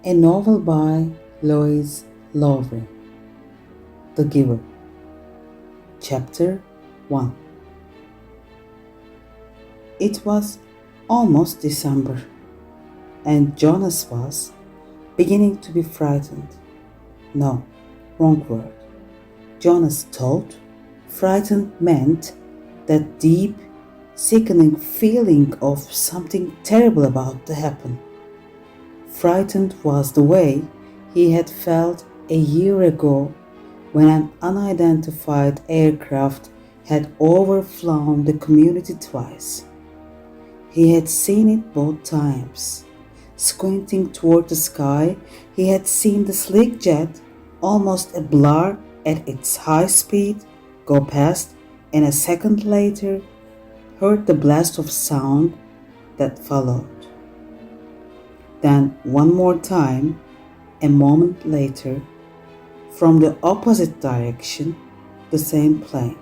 A novel by Lois Lowry. The Giver. Chapter 1. It was almost December, and Jonas was beginning to be frightened. No, wrong word. Jonas thought frightened meant that deep, sickening feeling of something terrible about to happen. Frightened was the way he had felt a year ago when an unidentified aircraft had overflown the community twice. He had seen it both times. Squinting toward the sky, he had seen the sleek jet, almost a blur at its high speed, go past, and a second later heard the blast of sound that followed. Then one more time, a moment later, from the opposite direction, the same plane.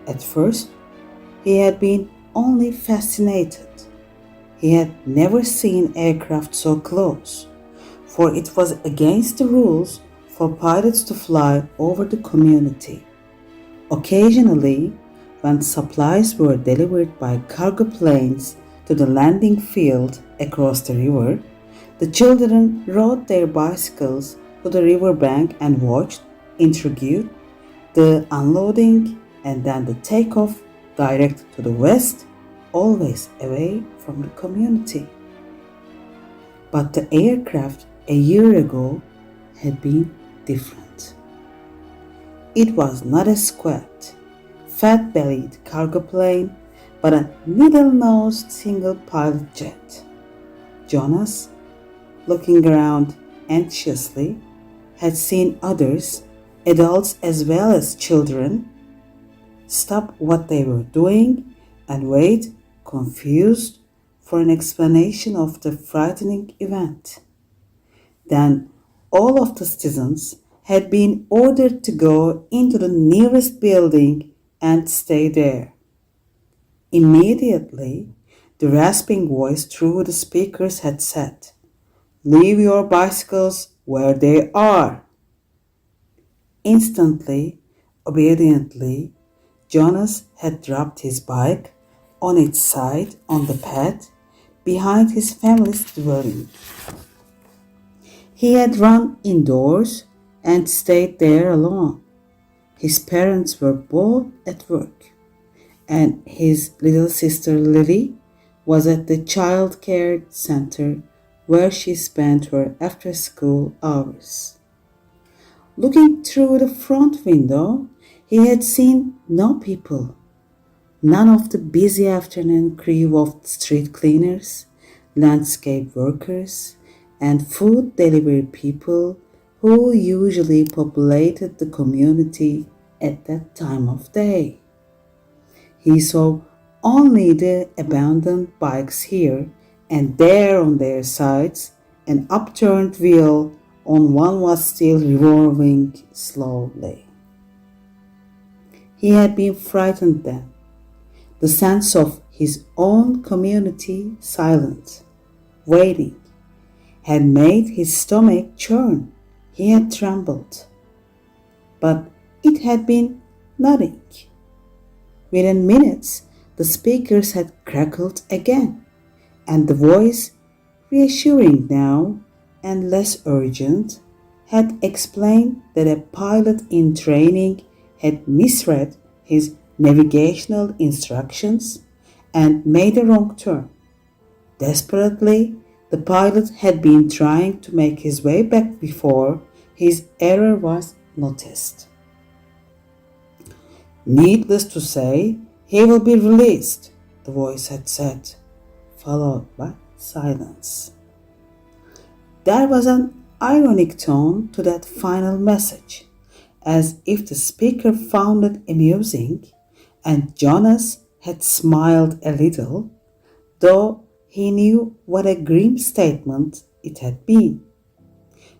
At first, he had been only fascinated. He had never seen aircraft so close, for it was against the rules for pilots to fly over the community. Occasionally, when supplies were delivered by cargo planes to the landing field across the river, the children rode their bicycles to the riverbank and watched, intrigued, the unloading and then the takeoff direct to the west, always away from the community. But the aircraft a year ago had been different. It was not a squat, fat-bellied cargo plane, but a needle-nosed single-pilot jet. Jonas, looking around anxiously, had seen others, adults as well as children, stop what they were doing and wait, confused, for an explanation of the frightening event. Then all of the citizens had been ordered to go into the nearest building and stay there. Immediately, the rasping voice through the speakers had said, "Leave your bicycles where they are." Instantly, obediently, Jonas had dropped his bike on its side on the path behind his family's dwelling. He had run indoors and stayed there alone. His parents were both at work, and his little sister Lily was at the child care center where she spent her after-school hours. Looking through the front window, he had seen no people, none of the busy afternoon crew of street cleaners, landscape workers, and food delivery people who usually populated the community at that time of day. He saw only the abandoned bikes here and there on their sides. An upturned wheel on one was still revolving slowly. He had been frightened then. The sense of his own community silent, waiting, had made his stomach churn. He had trembled. But it had been nothing. Within minutes, the speakers had crackled again, and the voice, reassuring now and less urgent, had explained that a pilot in training had misread his navigational instructions and made a wrong turn. Desperately, the pilot had been trying to make his way back before his error was noticed. "Needless to say, he will be released," the voice had said, followed by silence. There was an ironic tone to that final message, as if the speaker found it amusing, and Jonas had smiled a little, though he knew what a grim statement it had been.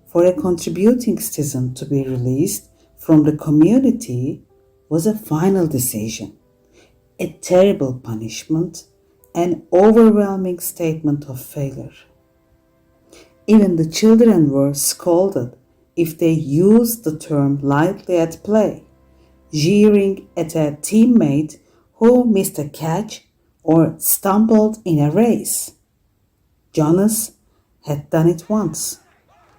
For a contributing citizen to be released from the community was a final decision, a terrible punishment, an overwhelming statement of failure. Even the children were scolded if they used the term lightly at play, jeering at a teammate who missed a catch or stumbled in a race. Jonas had done it once,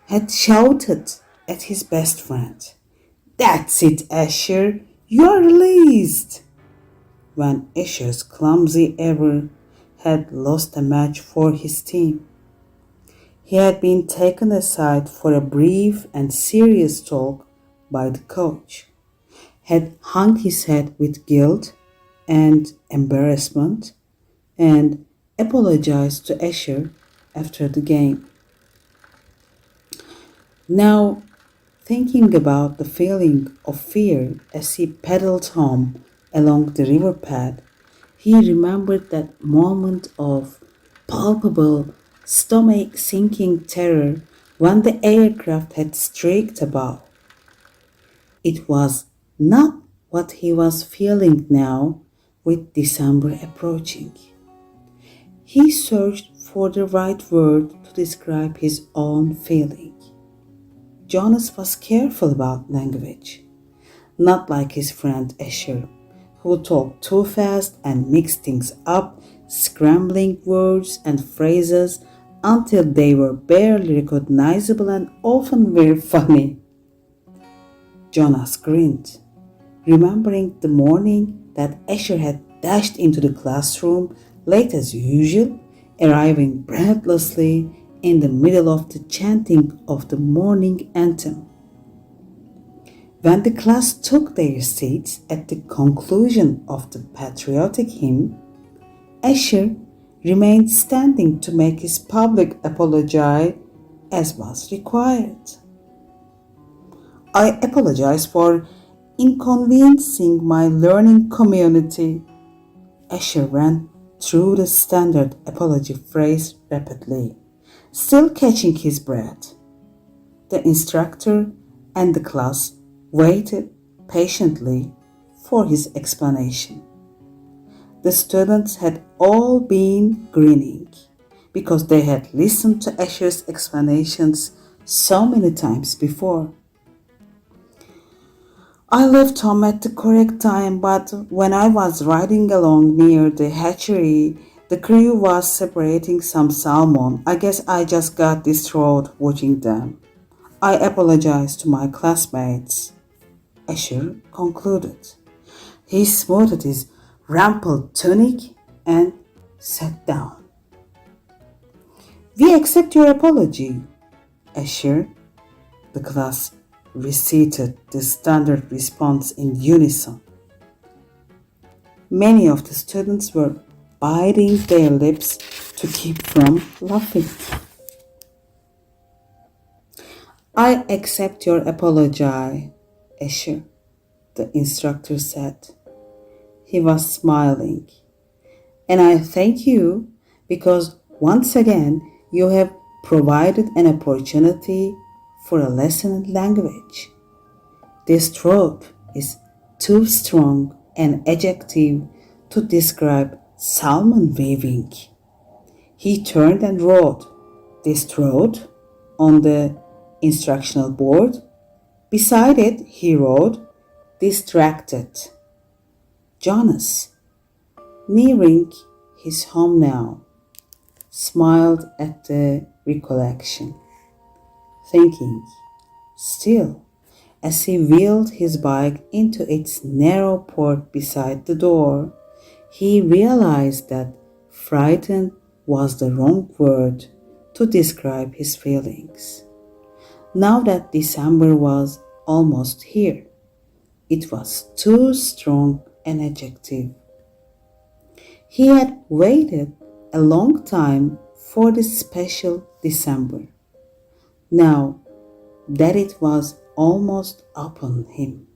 had shouted at his best friend, "That's it, Asher, you're released!" when Asher's clumsy error had lost a match for his team. He had been taken aside for a brief and serious talk by the coach, had hung his head with guilt and embarrassment, and apologized to Asher after the game. Now, thinking about the feeling of fear as he pedaled home along the river path, he remembered that moment of palpable, stomach sinking terror when the aircraft had streaked above. It was not what he was feeling now with December approaching. He searched for the right word to describe his own feeling. Jonas was careful about language, not like his friend Asher, who talked too fast and mixed things up, scrambling words and phrases until they were barely recognizable and often very funny. Jonas grinned, remembering the morning that Asher had dashed into the classroom late as usual, arriving breathlessly in the middle of the chanting of the morning anthem. When the class took their seats at the conclusion of the patriotic hymn, Asher remained standing to make his public apology as was required. "I apologize for inconveniencing my learning community." Asher ran through the standard apology phrase rapidly, still catching his breath. The instructor and the class waited patiently for his explanation. The students had all been grinning because they had listened to Asher's explanations so many times before. "I left home at the correct time, but when I was riding along near the hatchery, the crew was separating some salmon. I guess I just got distraught watching them. I apologize to my classmates," Asher concluded. He smoothed his rumpled tunic and sat down. "We accept your apology, Asher." The class recited the standard response in unison. Many of the students were biting their lips to keep from laughing. "I accept your apology, Asher," the instructor said. He was smiling. "And I thank you because once again you have provided an opportunity for a lesson in language. This trope is too strong an adjective to describe salmon weaving." He turned and wrote "distraught" on the instructional board. Beside it, he wrote "distracted." Jonas, nearing his home now, smiled at the recollection, thinking, still, as he wheeled his bike into its narrow port beside the door, he realized that frightened was the wrong word to describe his feelings. Now that December was almost here, it was too strong an adjective. He had waited a long time for this special December. Now that it was almost upon him,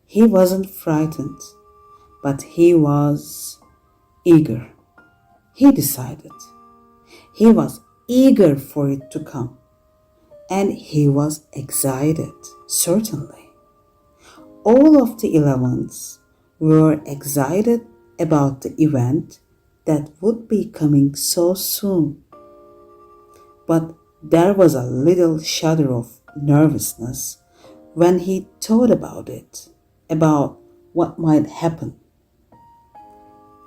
he wasn't frightened, but he was eager. He decided. He was eager for it to come, and he was excited, certainly. All of the 11s were excited about the event that would be coming so soon. But There was a little shudder of nervousness when he thought about it, about what might happen.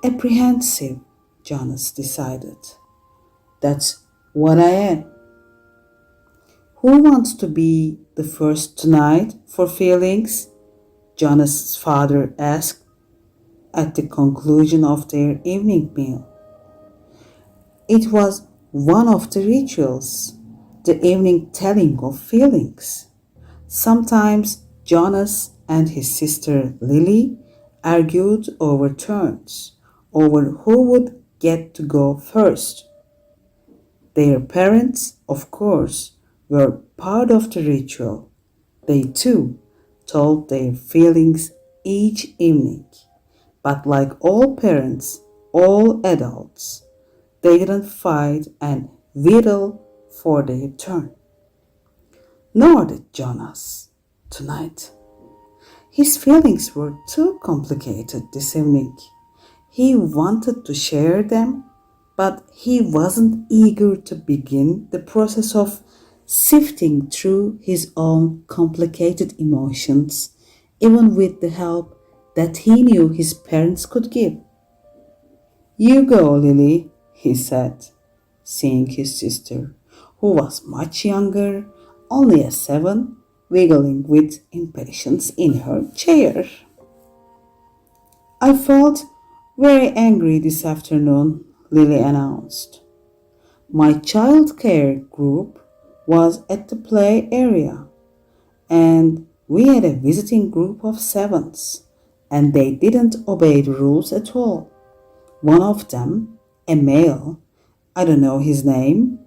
Apprehensive, Jonas decided. That's what I am. Who wants to be the first tonight for feelings? Jonas's father asked at the conclusion of their evening meal. It was one of the rituals, the evening telling of feelings. Sometimes Jonas and his sister Lily argued over turns, over who would get to go first. Their parents, of course, were part of the ritual. They too told their feelings each evening. But like all parents, all adults, they didn't fight and whistle for their turn. Nor did Jonas tonight. His feelings were too complicated this evening. He wanted to share them, but he wasn't eager to begin the process of sifting through his own complicated emotions, even with the help that he knew his parents could give. You go, Lily, he said, seeing his sister, who was much younger, only a 7, wiggling with impatience in her chair. I felt very angry this afternoon, Lily announced. My childcare group was at the play area, and we had a visiting group of 7s, and they didn't obey the rules at all. One of them, a male, I don't know his name,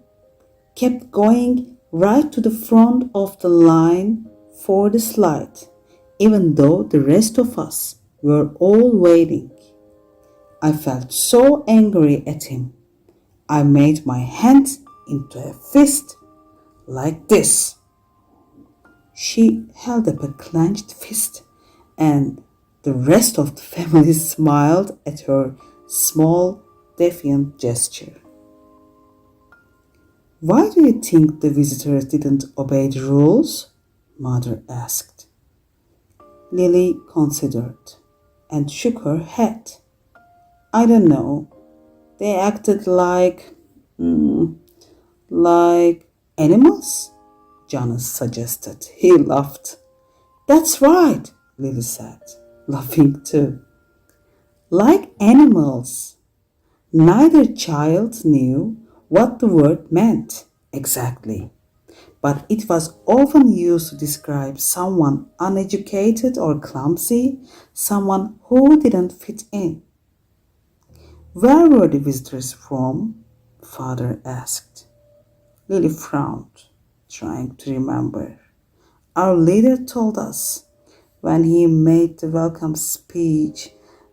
kept going right to the front of the line for the slide, even though the rest of us were all waiting. I felt so angry at him. I made my hand into a fist like this. She held up a clenched fist, and the rest of the family smiled at her small, defiant gesture. Why do you think the visitors didn't obey the rules? Mother asked. Lily considered and shook her head. I don't know. They acted like animals? Jonas suggested. He laughed. That's right, Lily said, laughing too. Like animals. Neither child knew what the word meant exactly, but it was often used to describe someone uneducated or clumsy, someone who didn't fit in. Where were the visitors from? Father asked. Lily frowned, trying to remember. Our leader told us when he made the welcome speech,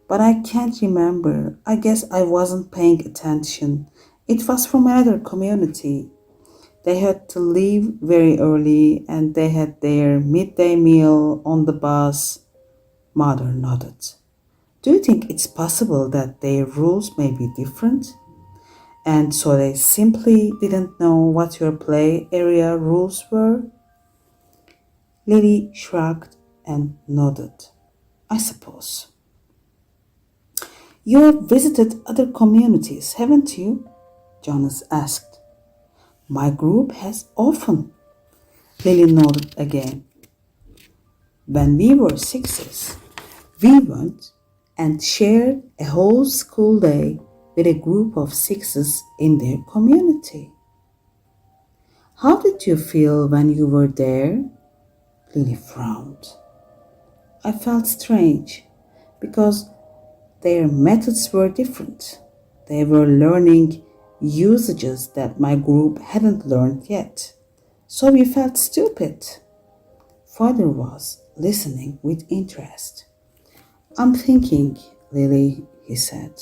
but I can't remember. I guess I wasn't paying attention. It was from another community. They had to leave very early and they had their midday meal on the bus. Mother nodded. Do you think it's possible that their rules may be different? And so they simply didn't know what your play area rules were? Lily shrugged and nodded. I suppose. You have visited other communities, haven't you? Jonas asked. My group has often. Lily nodded again. When we were 6s, we went and shared a whole school day with a group of 6s in their community. How did you feel when you were there? Lily frowned. I felt strange because their methods were different. They were learning usages that my group hadn't learned yet. So we felt stupid. Father was listening with interest. I'm thinking, Lily, he said,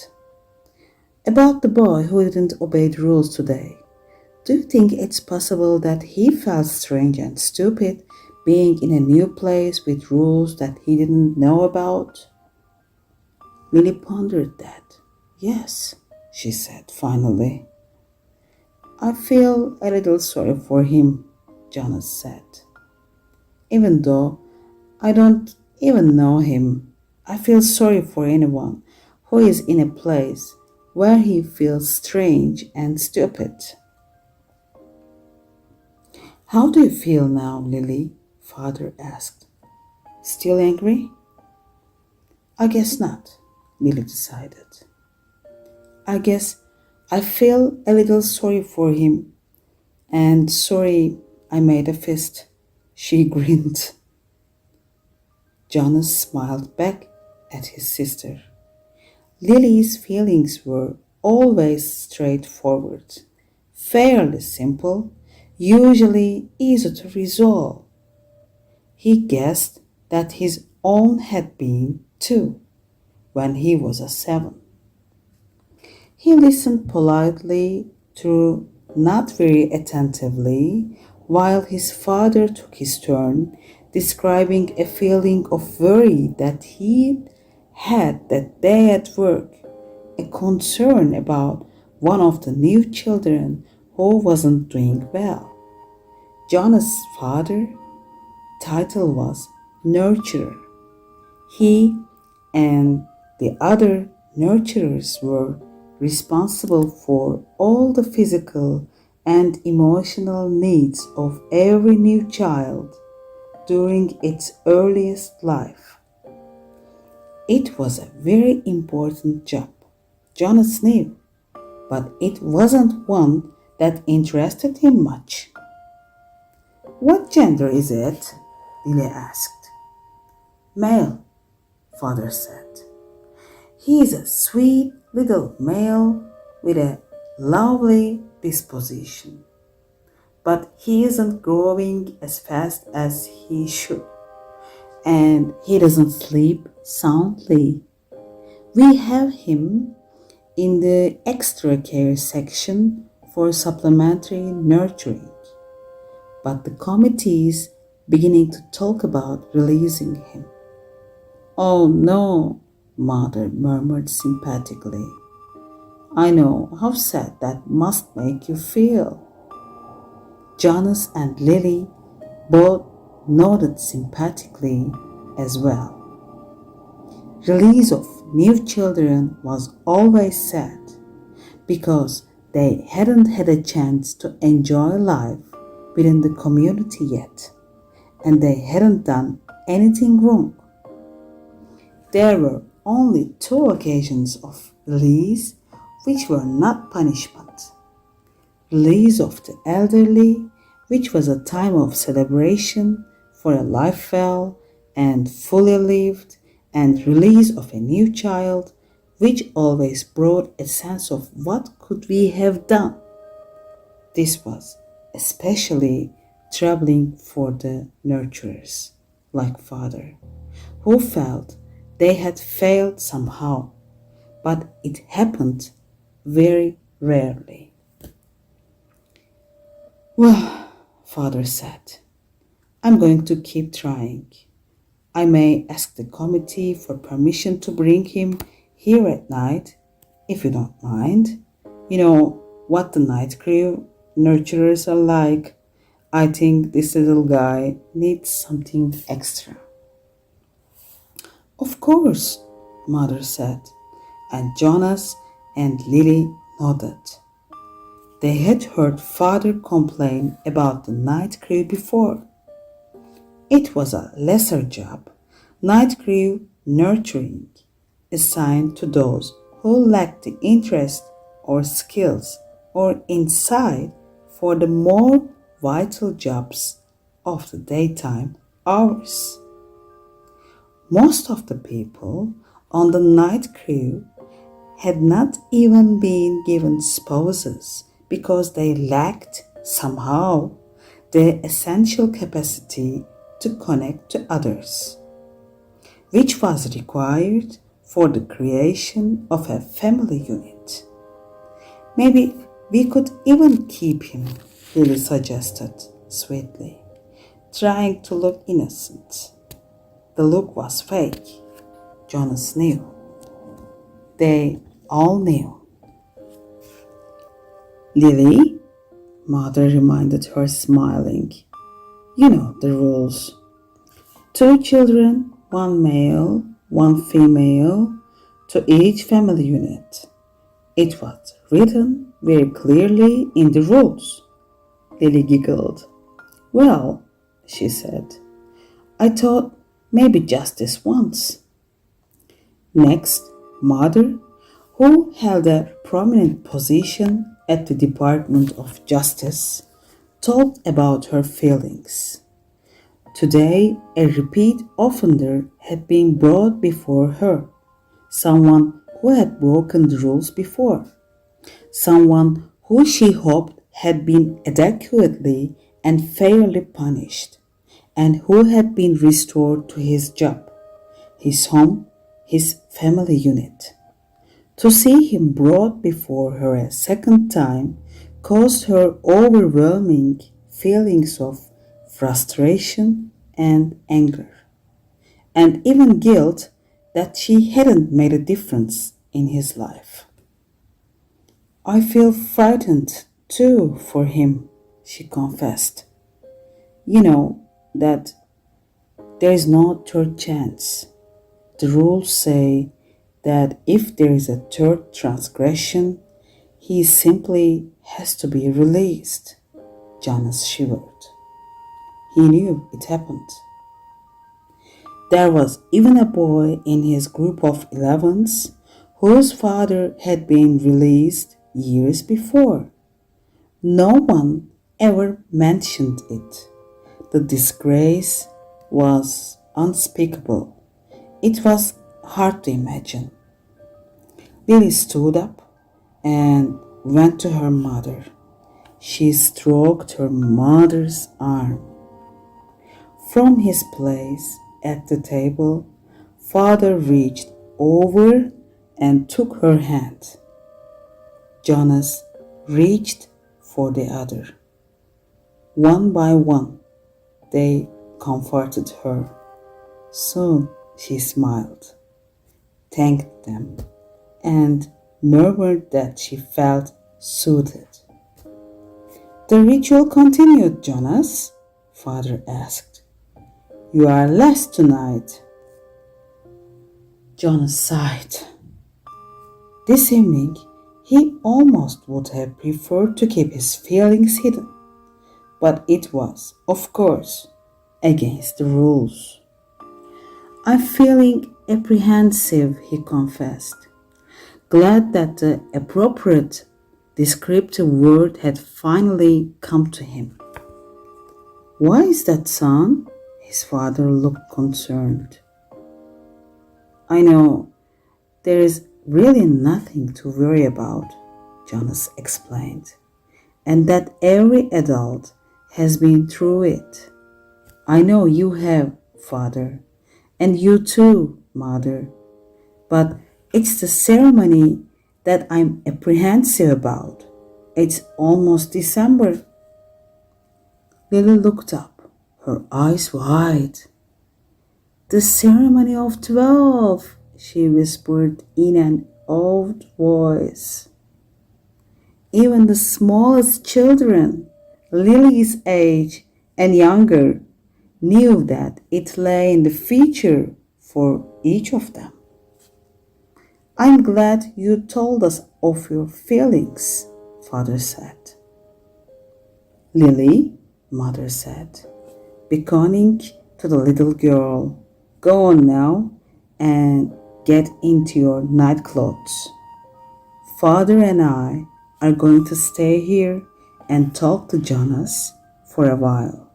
about the boy who didn't obey the rules today. Do you think it's possible that he felt strange and stupid being in a new place with rules that he didn't know about? Lily pondered that. Yes, she said finally. I feel a little sorry for him, Jonas said. Even though I don't even know him, I feel sorry for anyone who is in a place where he feels strange and stupid. How do you feel now, Lily? Father asked. Still angry? I guess not, Lily decided. I guess I feel a little sorry for him and sorry I made a fist. She grinned. Jonas smiled back at his sister. Lily's feelings were always straightforward, fairly simple, usually easy to resolve. He guessed that his own had been too when he was a 7. He listened politely through not very attentively while his father took his turn describing a feeling of worry that he had that day at work, a concern about one of the new children who wasn't doing well. Jonas' father title was Nurturer. He and the other nurturers were responsible for all the physical and emotional needs of every new child during its earliest life. It was a very important job, Jonas knew, but it wasn't one that interested him much. What gender is it? Lily asked. Male, Father said. He is a sweet little male with a lovely disposition, but he isn't growing as fast as he should, and he doesn't sleep soundly. We have him in the extra care section for supplementary nurturing, but the committee is beginning to talk about releasing him. Oh no, Mother murmured sympathetically. I know how sad that must make you feel. Jonas and Lily both nodded sympathetically as well. Release of new children was always sad because they hadn't had a chance to enjoy life within the community yet, and they hadn't done anything wrong. There were only 2 occasions of release which were not punishment. Release of the elderly, which was a time of celebration for a life well and fully lived, and release of a new child, which always brought a sense of what could we have done. This was especially troubling for the nurturers, like Father, who felt they had failed somehow, but it happened very rarely. Well, Father said, I'm going to keep trying. I may ask the committee for permission to bring him here at night, if you don't mind. You know what the night crew nurturers are like. I think this little guy needs something extra. Of course, Mother said, and Jonas and Lily nodded. They had heard Father complain about the night crew before. It was a lesser job, night crew nurturing, assigned to those who lacked the interest or skills or insight for the more vital jobs of the daytime hours. Most of the people on the night crew had not even been given spouses because they lacked somehow the essential capacity to connect to others, which was required for the creation of a family unit. Maybe we could even keep him, Lily suggested sweetly, trying to look innocent. The look was fake. Jonas knew. They all knew. Lily, Mother reminded her, smiling. You know the rules. 2 children, 1 male, 1 female, to each family unit. It was written very clearly in the rules. Lily giggled. Well, she said, I thought maybe just this once. Next, Mother, who held a prominent position at the Department of Justice, talked about her feelings. Today, a repeat offender had been brought before her, someone who had broken the rules before, someone who she hoped had been adequately and fairly punished, and who had been restored to his job, his home, his family unit. To see him brought before her a second time caused her overwhelming feelings of frustration and anger, and even guilt that she hadn't made a difference in his life. I feel frightened too for him, she confessed. You know that there is no third chance. The rules say that if there is a third transgression, he simply has to be released. Jonas shivered. He knew it happened. There was even a boy in his group of 11s whose father had been released years before. No one ever mentioned it. The disgrace was unspeakable. It was hard to imagine. Lily stood up and went to her mother. She stroked her mother's arm. From his place at the table, Father reached over and took her hand. Jonas reached for the other. One by one, they comforted her. Soon she smiled, thanked them, and murmured that she felt soothed. The ritual continued, Jonas, Father asked. You are less tonight. Jonas sighed. This evening, he almost would have preferred to keep his feelings hidden, but it was, of course, against the rules. I'm feeling apprehensive, he confessed, glad that the appropriate descriptive word had finally come to him. Why is that, son? His father looked concerned. I know, there is really nothing to worry about, Jonas explained, and that every adult has been through it. I know you have, Father, and you too, Mother, but it's the ceremony that I'm apprehensive about. It's almost December. Lily looked up, her eyes wide. The ceremony of 12, she whispered in an awed voice. Even the smallest children, Lily's age and younger, knew that it lay in the future for each of them. I'm glad you told us of your feelings, Father said. Lily, Mother said, beckoning to the little girl, go on now and get into your nightclothes. Father and I are going to stay here and talk to Jonas for a while.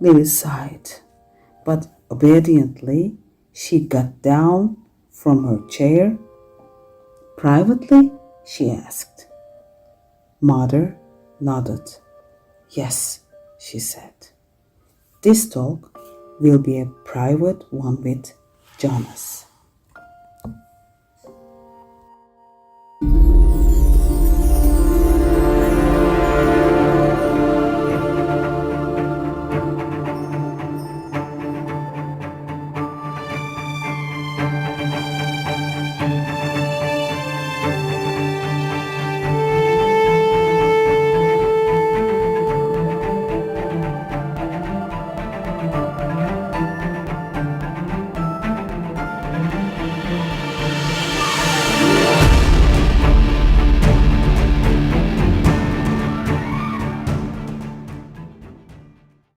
Lily sighed, but obediently she got down from her chair. Privately, she asked. Mother nodded. Yes, she said. This talk will be a private one with Jonas.